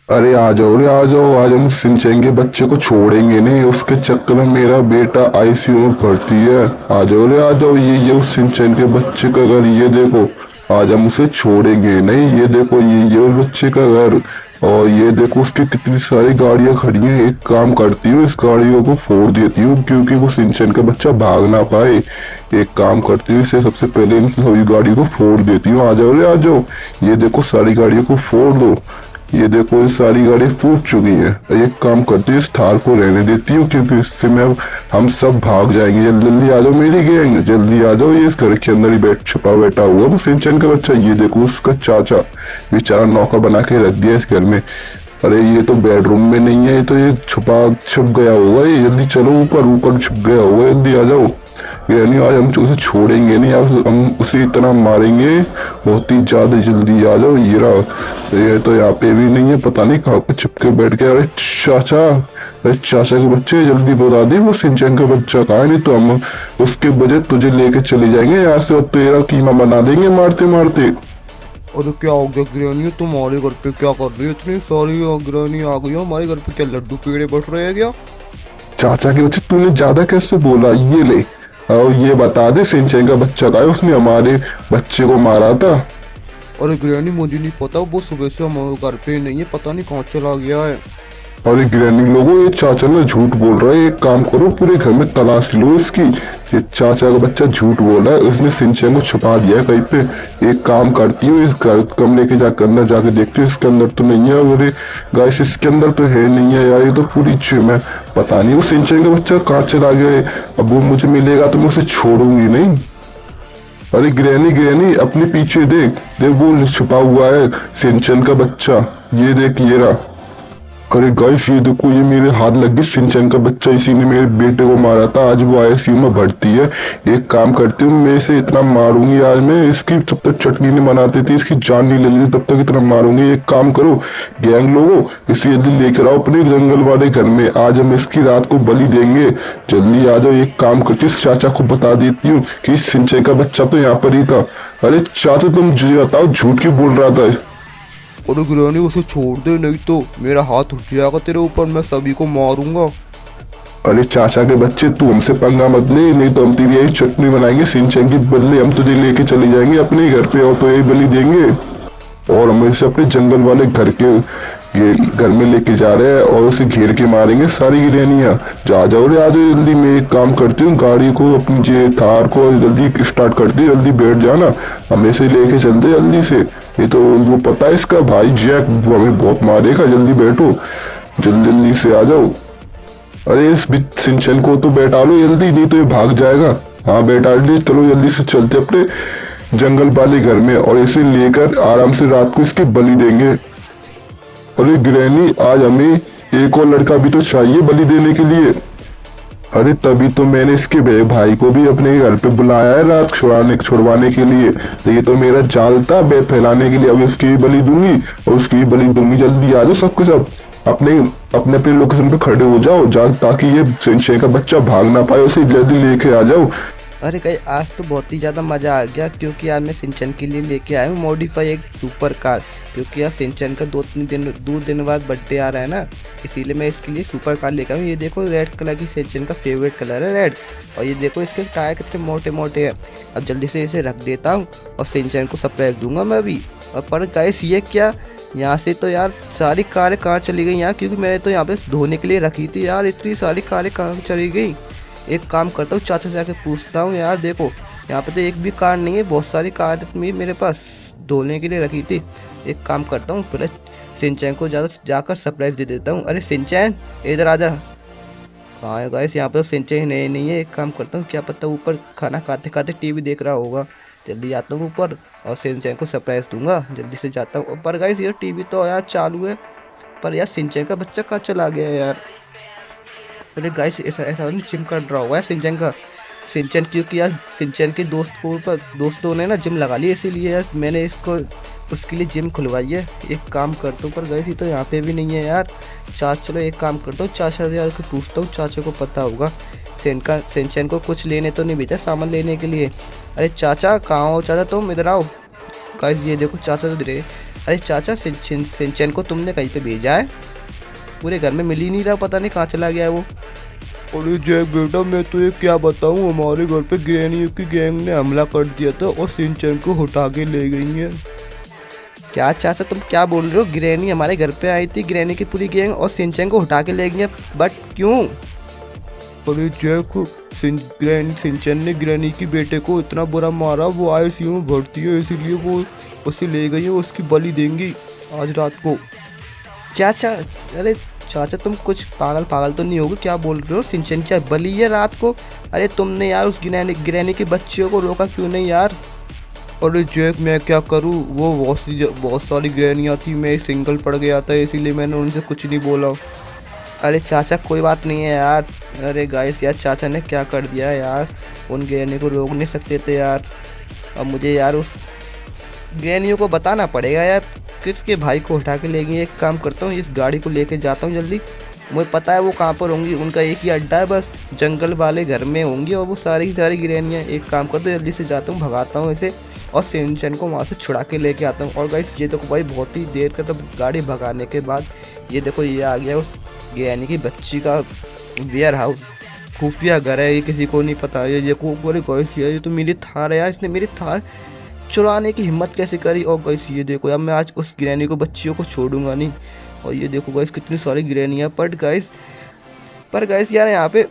अरे आ जाओ रे आ जाओ, आज हम सिंचैन के बच्चे को छोड़ेंगे नहीं, उसके चक्कर में मेरा बेटा आईसीयू में भर्ती है। आ जाओ रे आ जाओ, ये उस सिंचैन के बच्चे का घर, ये देखो। आज हम उसे छोड़ेंगे नहीं, ये देखो ये उस बच्चे का घर। और ये देखो उसकी कितनी सारी गाड़ियां खड़ी हैं। एक काम करती हूँ, इस गाड़ियों को फोड़ देती हूँ क्योंकि वो सिंचैन का बच्चा भाग ना पाए। एक काम करती हूँ, इसे सबसे पहले इन सभी गाड़ियों को फोड़ देती हूँ। आ जाओ रे आ जाओ, ये देखो सारी गाड़ियों को फोड़ दो। ये देखो ये सारी गाड़ी फूट चुकी है। एक काम करती हूँ, इस थार को रहने देती हूँ क्योंकि इससे मैं हम सब भाग जाएंगे। जल्दी जल्दी आ जाओ मेरी गैंग, जल्दी आ जाओ। ये इस घर के अंदर ही छुपा बैठा हुआ वो सिंचन का बच्चा। ये देखो उसका चाचा बेचारा नौका बना के रख दिया इस घर में। अरे ये तो बेडरूम में नहीं है, ये तो ये छुप गया होगा। ये जल्दी चलो, ऊपर ऊपर छुप गया होगा। जल्दी आ जाओ। यानी आज हम उसे छोड़ेंगे नहीं, आज हम उसे इतना मारेंगे बहुत ही ज्यादा। जल्दी आ जाओ। ये रहा, ये तो यहाँ पे भी नहीं है, पता नहीं कहाँ पे छिप के बैठ गया। अरे चाचा, अरे चाचा के बच्चे जल्दी बता दे वो सिंचन का बच्चा कहाँ है, नहीं तो हम उसके बजाय तुझे लेके चले जाएंगे यहाँ से और तेरा कीमा बना देंगे मारते मारते। अरे क्या हो गया गिरानी, तुम्हारे घर पे क्या कर रही है? इतनी सारी गिरानी आ गई हो हमारे घर पे, क्या लड्डू पेड़े बढ़ रहे हैं क्या? चाचा के बच्चे तूने ज्यादा कैसे बोला? ये ले, और ये बता दे सिंचन का बच्चा कहाँ है, उसने हमारे बच्चे को मारा था। अरे गिरानी मुझे नहीं पता, वो सुबह से हमारे घर पे नहीं है, पता नहीं कहाँ चला गया है। अरे ग्रैनी लोगों, ये चाचा ना झूठ बोल रहा है। एक काम करो, पूरे घर में तलाश लो इसकी। ये चाचा का बच्चा झूठ बोल रहा है, उसने सिंचन को छुपा दिया है कहीं पे। एक काम करती हूँ, इस घर कमरे के जाकर अंदर जाके देखती हूँ, इसके अंदर तो नहीं है। अरे गाइस, इसके अंदर तो है नहीं है यार, ये तो पूरी जिम है। पता नहीं वो सिंचन का बच्चा कहाँ चला गया है। अब वो मुझे मिलेगा तो मैं उसे छोड़ूंगी नहीं। अरे ग्रैनी ग्रैनी, अपने पीछे देख देख, वो छुपा हुआ है सिंचन का बच्चा। ये देख, ये रहा। अरे गाइस ये देखो, ये मेरे हाथ लग गई। सिंचन का बच्चा, इसी ने मेरे बेटे को मारा था। आज वो आईसीयू में भर्ती है। एक काम करती हूँ, मैं इसे इतना मारूंगी आज, मैं इसकी जब तक चटनी नहीं बनाती थी, इसकी जान नहीं ले ली तब तक इतना मारूंगी। एक काम करो गैंग लोगो, इसे जल्दी लेकर आओ अपने जंगल वाले घर में। आज हम इसकी रात को बलि देंगे। जल्दी आ जाओ। एक काम करती हूँ, इस चाचा को बता देती हूँ कि सिंचन का बच्चा तो यहाँ पर ही था। अरे चाचा, तुम मुझे बताओ झूठ क्यों बोल रहा था? अरे गिरानी उसे छोड़ दे, नहीं तो मेरा हाथ उठ जाएगा तेरे ऊपर, मैं सभी को मारूंगा। अरे चाचा के बच्चे, तू हमसे पंगा मत ले, नहीं तो हम तेरी यही चटनी बनाएंगे सिंचन की बदले। हम तुझे लेके चले जाएंगे अपने घर पे और तो यही बलि देंगे। और हम इसे अपने जंगल वाले घर के ये घर में लेके जा रहे हैं और उसे घेर के मारेंगे सारी गिरैनियाँ। जा जाओ रे, आ जाओ जल्दी। मैं एक काम करती हूँ, गाड़ी को अपनी ये थार को जल्दी स्टार्ट करती, जल्दी बैठ जाना। हम इसे लेके चलते जल्दी से। ये तो वो पता है इसका भाई जैक, वो हमें बहुत मारेगा। जल्दी बैठो, जल्दी जल्दी से आ जाओ। अरे इस सिंचन को तो बैठा लो जल्दी, नहीं तो ये भाग जाएगा। हाँ बैठा ली, चलो जल्दी से चलते अपने जंगल वाले घर में और इसे लेकर आराम से रात को इसकी बलि देंगे। अरे ग्रैनी, आज हमें एक और लड़का भी तो चाहिए बलि देने के लिए। अरे तभी तो मैंने इसके भाई को भी अपने घर पे बुलाया है रात छुड़वाने के लिए। तो ये तो मेरा जाल था बे फैलाने के लिए। अब उसकी भी बलि दूंगी और उसकी भी बलि दूंगी। जल्दी आ जाओ सबके सब, अपने अपने अपने लोकेशन पे खड़े हो जाओ ताकि ये सिंचन का बच्चा भाग ना पाए। उसे जल्दी लेके आ जाओ। अरे गई, आज तो बहुत ही ज़्यादा मज़ा आ गया क्योंकि आज मैं सिंचन के लिए लेके आया हूँ मॉडिफाई एक सुपर कार। क्योंकि यार सिंचन का 2 दिन बाद बर्थडे आ रहा है ना, इसीलिए मैं इसके लिए सुपर कार लेकर आया हूँ। ये देखो रेड कलर की सिंचन का फेवरेट कलर है रेड। और ये देखो इसके टायर कितने मोटे मोटे हैं। अब जल्दी से इसे रख देता हूँ और सिंचन को सरप्राइज दूंगा मैं भी। और पर गाइस ये क्या, यहाँ से तो यार सारी कारें कहाँ चली गई यहाँ, क्योंकि मैंने तो यहाँ पे धोने के लिए रखी थी यार। इतनी सारी कारें कहाँ चली गई। एक काम करता हूँ, चाचा से जाके पूछता हूँ। यार देखो यहाँ पे तो एक भी कार नहीं है, बहुत सारी कार मेरे पास धोने के लिए रखी थी। एक काम करता हूँ, पहले सिंचैन को जाकर सरप्राइज दे देता हूँ। अरे सिंचैन इधर आजा। कहाँ है गाइस, यहाँ पे तो सिंचैन नहीं है। एक काम करता हूँ, क्या पता ऊपर खाना खाते खाते टीवी देख रहा होगा। जल्दी जाता हूँ ऊपर और सिंचैन को सरप्राइज दूंगा। जल्दी से जाता हूँ ऊपर। गाइस ये टीवी तो यार चालू है, पर यार सिंचैन का बच्चा कहाँ चला गया है यार। अरे गाइस ऐसा ऐसा नहीं, जिम कर रहा हुआ है सिंचन का। सिंचन क्योंकि यार सिंचन के दोस्तों ने ना जिम लगा ली, इसीलिए यार मैंने इसको उसके लिए जिम खुलवाई है। एक काम करता हूँ, पर गई थी तो यहाँ पे भी नहीं है यार। चलो एक काम करता हूँ, चाचा से यार को पूछता हूँ, चाचा को पता होगा। सिंचन को कुछ लेने तो नहीं भेजा, सामान लेने के लिए। अरे चाचा कहाँ हो चाचा, तुम इधर आओ। गाइस ये देखो चाचा तो रहे। अरे चाचा सिंचन को तुमने कहीं पे भेजा है? पूरे घर में मिल ही नहीं रहा, पता नहीं कहाँ चला गया है वो। अरे जैक बेटा, मैं तुझे क्या बताऊं, हमारे घर पे ग्रैनी की गैंग ने हमला कर दिया था और सिंचन को उठा के ले गई है। क्या चाचा तुम क्या बोल रहे हो? ग्रैनी हमारे घर पे आई थी, ग्रैनी की पूरी गैंग, और सिंचन को उठा के ले गई है, बट क्यों? अरे जैक, सिंचन ने ग्रैनी की बेटे को इतना बुरा मारा, वो आईसीयू में भर्ती है, इसीलिए वो उसे ले गई है, उसकी बलि देंगी आज रात को। क्या अरे चाचा तुम कुछ पागल तो नहीं होगे? क्या बोल रहे हो? सिंचन क्या बलि है रात को? अरे तुमने यार उस ग्रैनी के बच्चियों को रोका क्यों नहीं यार? अरे जैक, मैं क्या करूं, वो बहुत सारी ग्रैनियाँ थी, मैं सिंगल पड़ गया था, इसीलिए मैंने उनसे कुछ नहीं बोला। अरे चाचा कोई बात नहीं है यार। अरे गाइस यार, चाचा ने क्या कर दिया है यार, उन ग्रैनी को रोक नहीं सकते थे यार। अब मुझे यार उस ग्रैनियों को बताना पड़ेगा यार, किसके भाई को उठा के ले गई। एक काम करता हूँ, इस गाड़ी को लेके जाता हूँ जल्दी। मुझे पता है वो कहाँ पर होंगी, उनका एक ही अड्डा है बस, जंगल वाले घर में होंगी, और वो सारी की सारी ग्रैनियाँ। एक काम करता हूँ, जल्दी से जाता हूँ, भगाता हूँ इसे और सिंचन को वहाँ से छुड़ा के लेके आता हूँ। और गाइस ये देखो भाई, बहुत ही देर का, तब गाड़ी भगाने के बाद ये देखो ये आ गया उस ग्रैनी की बच्ची का वेयर हाउस, खुफिया घर है, ये किसी को नहीं पता। ये देखो अरे गाइस, ये तो मेरी थार है यार, इसने मेरी थार चुराने की हिम्मत कैसे करी। और गाइस ये देखो यार, मैं आज उस ग्रैनी को बच्चियों को छोड़ूंगा नहीं। और ये देखो गाइस, कितनी सारी ग्रैनियाँ। पर गाइस यार, यहाँ पे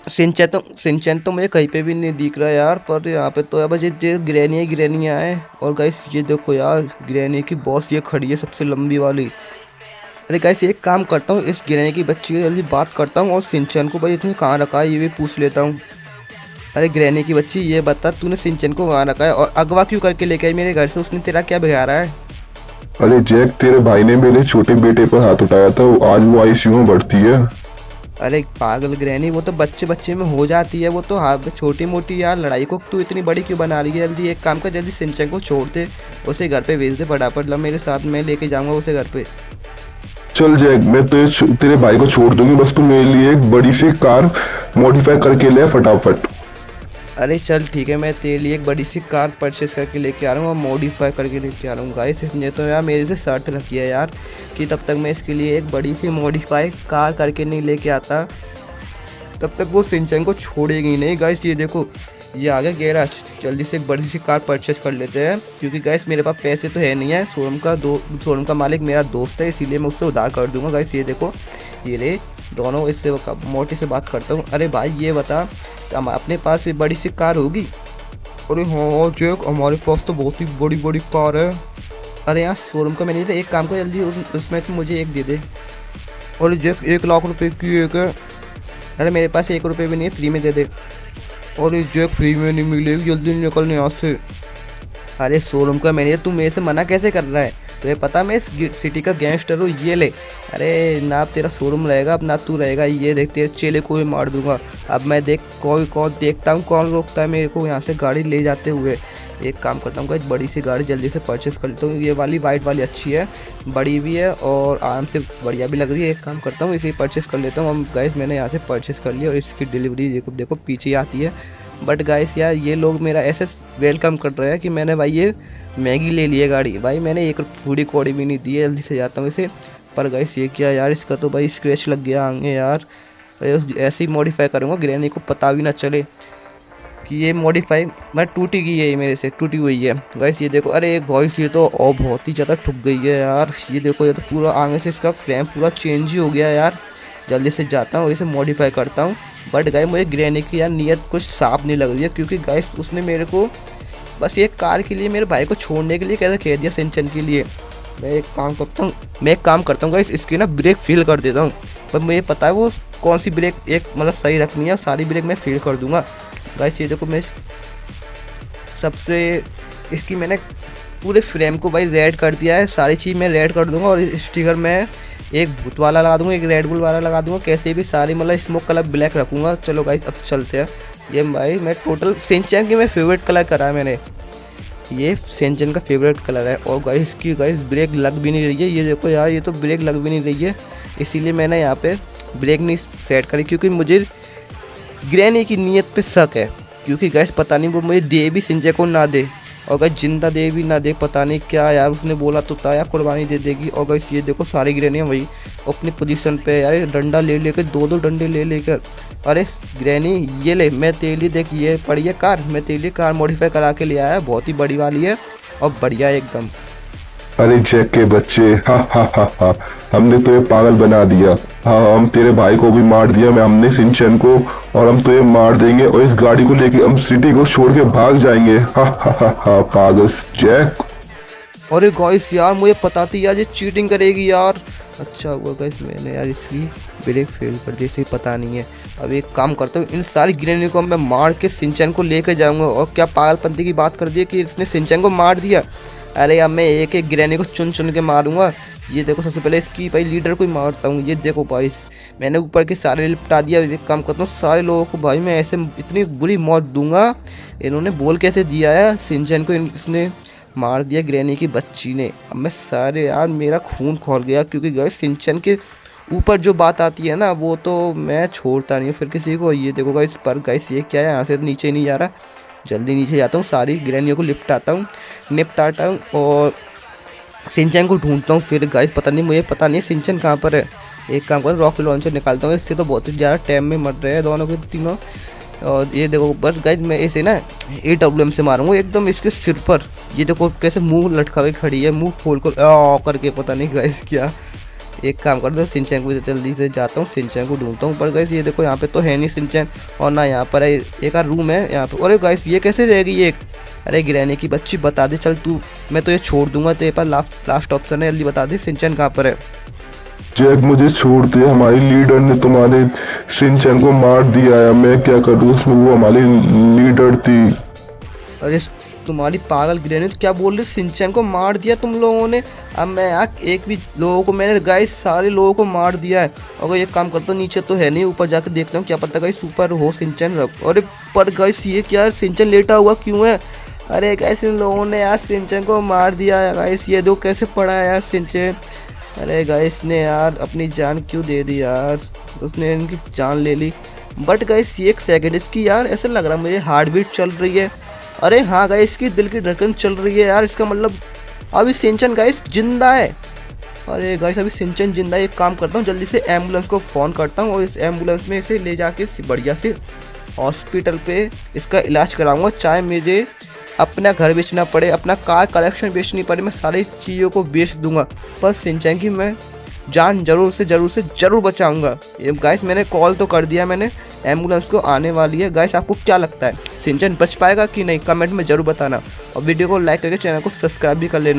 सिंचन तो मुझे कहीं पे भी नहीं दिख रहा यार। पर यहाँ पे तो अब ये ग्रैनियाँ हैं। और गाइस ये देखो यार, ग्रैनी की बॉस ये खड़ी है सबसे लंबी वाली। अरे गाइस एक काम करता हूँ, इस ग्रैनी की बच्ची को जल्दी बात करता हूँ, और सिंचन को भाई इसने कहाँ रखा है ये भी पूछ लेता हूँ। अरे ग्रैनी की बच्ची, ये बता तूने सिंचन को कहाँ रखा है और अगवा क्यों करके लेके आई मेरे घर से? उसने तेरा क्या बिगाड़ा है? अरे जैक, तेरे भाई ने मेरे छोटे बेटे पर हाथ उठाया था, आज वो आईसीयू में भर्ती है। अरे पागल ग्रैनी, वो तो बच्चे में हो जाती है, वो तो हाँ छोटी मोटी यार लड़ाई को तू इतनी बड़ी क्यों बना रही है? जल्दी एक काम कर, जल्दी सिंचन को छोड़ दे, उसे घर पे भेज दे फटाफट। ला मेरे साथ, मैं लेके जाऊँगा उसे घर पे। चल जैक, मैं तेरे भाई को छोड़ दूंगी, बस तू मेरे लिए एक बड़ी सी कार मॉडिफाई करके ले फटाफट। अरे चल ठीक है, मैं तेरे लिए एक बड़ी सी कार परचेस करके लेके आ रहा हूँ और मॉडिफाई करके लेके आ रहा हूँ। गाइस इसने तो यार मेरे से शर्त रखी है यार कि तब तक मैं इसके लिए एक बड़ी सी मॉडिफाई कार करके नहीं लेके आता, तब तक वो सिंचन को छोड़ेगी नहीं। गाइस ये देखो, ये आ गया गैराज, जल्दी से एक बड़ी सी कार परचेस कर लेते हैं, क्योंकि गाइस मेरे पास पैसे तो है नहीं है। शोरूम का मालिक मेरा दोस्त है, इसीलिए मैं उससे उधार कर दूंगा। गाइस ये देखो, ये ले दोनों, इससे मोटी से बात करता हूँ। अरे भाई ये बता, हम अपने पास ये बड़ी सी कार होगी? अरे हाँ जैक, हमारे पास तो बहुत ही बड़ी बड़ी कार है। अरे यहाँ शोरूम का मैनेजर, एक काम कर जल्दी उसमें तो मुझे एक दे दे। अरे जैक, 1 लाख रुपए की एक है। अरे मेरे पास 1 रुपये भी नहीं है, फ्री में दे दे। अरे जैक, फ्री में नहीं मिलेगी, जल्दी निकलने यहाँ से। अरे शोरूम का मैनेजर, तू मेरे से मना कैसे कर रहा है? तो ये पता मैं इस सिटी का गैंगस्टर हूँ, ये ले। अरे ना तेरा शोरूम रहेगा, अब ना तू रहेगा, ये देख तेरे चेले को भी मार दूंगा। अब मैं देख कौन देखता हूँ, कौन रोकता है मेरे को यहाँ से गाड़ी ले जाते हुए। एक काम करता हूँ, एक बड़ी सी गाड़ी जल्दी से परचेस कर लेता हूँ। ये वाली वाइट वाली अच्छी है, बड़ी भी है और आराम से बढ़िया भी लग रही है। एक काम करता हूँ, इसे परचेस कर लेता हूँ। गाइस मैंने यहाँ से परचेस कर लिया और इसकी डिलीवरी देखो पीछे आती है। बट गाइस यार, ये लोग मेरा ऐसे वेलकम कर रहे हैं कि मैंने भाई ये मैगी ले ली है गाड़ी। भाई मैंने एक पूरी कौड़ी भी नहीं दी है, जल्दी से जाता हूँ इसे। पर गाइस ये क्या यार, इसका तो भाई स्क्रैच लग गया आगे यार। ऐसे ही मॉडिफाई करूँगा, ग्रैनी को पता भी ना चले कि ये मॉडिफाई मैं टूटी गई है, ये मेरे से टूटी हुई है। गाइस ये देखो, अरे गाइस ये तो और बहुत ही ज़्यादा ठुक गई है यार। ये देखो, ये तो पूरा आगे से इसका फ्रेम पूरा चेंज ही हो गया यार। जल्दी से जाता हूँ, इसे मॉडिफाई करता हूँ। बट गाइस मुझे ग्रैनी की यार नीयत कुछ साफ नहीं लग रही है, क्योंकि गाइस उसने मेरे को बस एक कार के लिए, मेरे भाई को छोड़ने के लिए कैसे कह दिया सिंचन के लिए। मैं एक काम करता हूँ गाइस, इसकी ना ब्रेक फील कर देता हूँ। पर मुझे पता है वो कौन सी ब्रेक एक मतलब सही रखनी है, सारी ब्रेक मैं फील कर दूंगा। गाइस ये देखो, मैं सबसे इसकी मैंने पूरे फ्रेम को भाई रेड कर दिया है, सारी चीज़ मैं रेड कर दूंगा। और स्टिकर में एक भूत वाला लगा दूंगा, एक रेड बुल वाला लगा दूंगा, कैसे भी सारी मतलब स्मोक कलर ब्लैक रखूँगा। चलो गाइस अब चलते हैं। ये भाई मैं टोटल सिंचन की मैं फेवरेट कलर करा है मैंने, ये सिंचन का फेवरेट कलर है। और गाइस की ब्रेक लग भी नहीं रही है, ये देखो यार, ये तो ब्रेक लग भी नहीं रही है। इसीलिए मैंने यहाँ पे ब्रेक नहीं सेट करी, क्योंकि मुझे ग्रैनी की नीयत पे शक है। क्योंकि गाइस पता नहीं वो मुझे दे भी सिंचन को ना दे, और गाइस जिंदा दे भी ना दे पता नहीं क्या यार, उसने बोला तो था यार कुर्बानी दे देगी। और गाइस ये देखो सारी ग्रैनी वही अपनी पोजीशन पे यार, डंडा ले लेकर, 2-2 डंडे ले लेकर। अरे ग्रैनी ये ले, मैं तेरे लिए देख ये पड़ी है कार, मैं तेरे लिए कार मॉडिफाई करा के ले आया, बहुत ही बड़ी वाली है और बढ़िया है एकदम। अरे जैक के बच्चे, हा हा हा हा, हमने तो ये पागल बना दिया। हाँ, हम तेरे भाई को भी मार दिया, मैं हमने सिंचन को, और हम तो ये मार देंगे और इस गाड़ी को लेके हम सिटी को छोड़ के भाग जाएंगे। हा हा हा हा, पागल जैक। अरे गाइस यार मुझे पता थी यार ये चीटिंग करेगी यार। अच्छा हुआ गाइस मैंने यार इसकी ब्रेक फेल कर दी, इसे पता नहीं है। अब एक काम करता हूँ, इन सारी ग्रेनी को मैं मार के सिंचन को लेकर जाऊंगा। और क्या पागलपंती की बात कर दी है कि इसने सिंचन को मार दिया। अरे अब मैं एक एक ग्रेनी को चुन चुन के मारूंगा। ये देखो सबसे पहले इसकी भाई लीडर को ही मारता हूँ। ये देखो भाई मैंने ऊपर के सारे लिपटा दिया। एक काम करता हूँ सारे लोगों को भाई मैं ऐसे इतनी बुरी मौत दूंगा। इन्होंने बोल कैसे दिया है सिंचन को, इसने मार दिया ग्रैनी की बच्ची ने। अब मैं सारे यार मेरा खून खोल गया, क्योंकि गाइस सिंचन के ऊपर जो बात आती है ना वो तो मैं छोड़ता नहीं हूँ फिर किसी को। ये देखो गाइस पर गाइस ये क्या है, यहाँ से नीचे नहीं जा रहा। जल्दी नीचे जाता हूँ, सारी ग्रैनियों को निपटाता हूँ और सिंचन को ढूंढता हूँ। फिर गाइस पता नहीं, मुझे पता नहीं सिंचन कहाँ पर है। एक काम कर रॉकेट लॉन्चर निकालता हूँ, इससे तो बहुत ही ज़्यादा टाइम में मर रहे हैं दोनों के तीनों। और ये देखो बस गाइस मैं इसे ना AWM से मारूंगा एकदम इसके सिर पर। ये देखो कैसे मुंह लटका के खड़ी है, मुंह खोल कर करके, पता नहीं गाइस क्या। एक काम कर दो सिंचन को जल्दी से जाता हूँ, सिंचन को ढूंढता हूँ। पर गाइस ये देखो यहाँ पे तो है नहीं सिंचन, और ना यहाँ पर है। एक रूम है यहाँ पे। अरे गाइस ये कैसे रह गई एक। अरे ग्रैनी की बच्ची बता दे चल तू, मैं तो ये छोड़ दूंगा, तेरे पास लास्ट ऑप्शन है, जल्दी बता दे सिंचन कहाँ पर है। जैक मुझे छोड़ दे, हमारी लीडर ने तुम्हारे सिंचन को मार दिया है, मैं क्या करूँ, उसमें वो हमारी लीडर थी। अरे तुम्हारी पागल ग्रैनी क्या बोल रही, सिंचन को मार दिया तुम लोगों ने। अब मैं यार एक भी लोगों को, मैंने गाइस सारे लोगों को मार दिया है। अगर ये काम करता हूँ, नीचे तो है नहीं, ऊपर जाकर देखता हूँ, क्या पता गाइस ऊपर हो सिंचन। अरे पर गाइस ये क्या, सिंचन लेटा हुआ क्यों है। अरे गाइस इन लोगों ने यार सिंचन को मार दिया है गाइस, ये दो कैसे पड़ा है यार सिंचन। अरे गाइस ने यार अपनी जान क्यों दे दी यार, उसने इनकी जान ले ली। बट गाइस ये एक सेकंड, इसकी यार ऐसा लग रहा है मुझे हार्ट बीट चल रही है। अरे हाँ गाइस इसकी दिल की धड़कन चल रही है यार, इसका मतलब अभी सिंचन गाइस जिंदा है। अरे गाइस अभी सिंचन जिंदा है। एक काम करता हूँ जल्दी से एम्बुलेंस को फ़ोन करता हूँ और इस एम्बुलेंस में इसे ले जाके बढ़िया से हॉस्पिटल पे इसका इलाज कराऊंगा। चाहे मुझे अपना घर बेचना पड़े, अपना कार कलेक्शन बेचनी पड़े, मैं सारी चीज़ों को बेच दूंगा, पर सिंचन की मैं जान जरूर बचाऊंगा। ये गाइस मैंने कॉल तो कर दिया, मैंने एम्बुलेंस को आने वाली है। गाइस आपको क्या लगता है सिंचन बच पाएगा कि नहीं, कमेंट में ज़रूर बताना। और वीडियो को लाइक करके चैनल को सब्सक्राइब भी कर लेना।